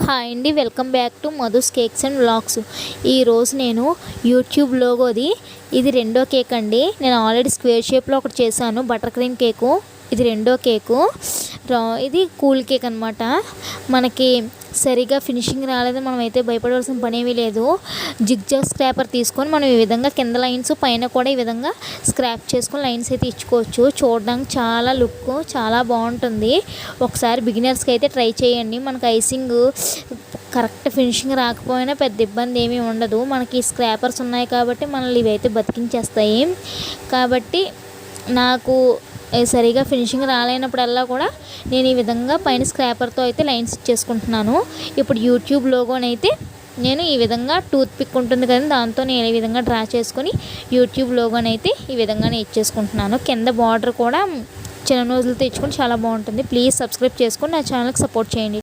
Hi అండి, welcome back to Madhu's cakes and vlogs. ఈరోజు నేను యూట్యూబ్ లోగోది ఇది రెండో కేక్ అండి. నేను ఆల్రెడీ స్క్వేర్ షేప్లో ఒకటి చేశాను, బటర్ క్రీమ్ కేకు. ఇది రెండో కేకు. ఇది కూల్ కేక్ అనమాట. మనకి సరిగా ఫినిషింగ్ రాలేదు, మనం అయితే భయపడవలసిన పని ఏమీ లేదు. జిగ్జాగ్ స్క్రాపర్ తీసుకొని మనం ఈ విధంగా కింద లైన్స్ పైన కూడా ఈ విధంగా స్క్రాప్ చేసుకొని లైన్స్ అయితే ఇచ్చుకోవచ్చు. చూడడానికి చాలా లుక్ చాలా బాగుంటుంది. ఒకసారి బిగినర్స్కి అయితే ట్రై చేయండి. మనకు ఐసింగ్ కరెక్ట్ ఫినిషింగ్ రాకపోయినా పెద్ద ఇబ్బంది ఏమీ ఉండదు. మనకి స్క్రాపర్స్ ఉన్నాయి కాబట్టి మనల్ని ఇవైతే బతికించేస్తాయి. కాబట్టి నాకు సరిగా ఫినిషింగ్ రాలేనప్పుడల్లా కూడా నేను ఈ విధంగా పైన స్క్రాపర్తో అయితే లైన్స్ ఇచ్చేసుకుంటున్నాను. ఇప్పుడు యూట్యూబ్ లోగోనైతే నేను ఈ విధంగా టూత్ పిక్ ఉంటుంది కదా, దాంతో నేను ఈ విధంగా డ్రా చేసుకొని యూట్యూబ్ లోగోనైతే ఈ విధంగానే ఇచ్చేసుకుంటున్నాను. కింద బార్డర్ కూడా చిన్న నోజులతో ఇచ్చుకొని చాలా బాగుంటుంది. ప్లీజ్ సబ్స్క్రైబ్ చేసుకొని నా ఛానల్కి సపోర్ట్ చేయండి.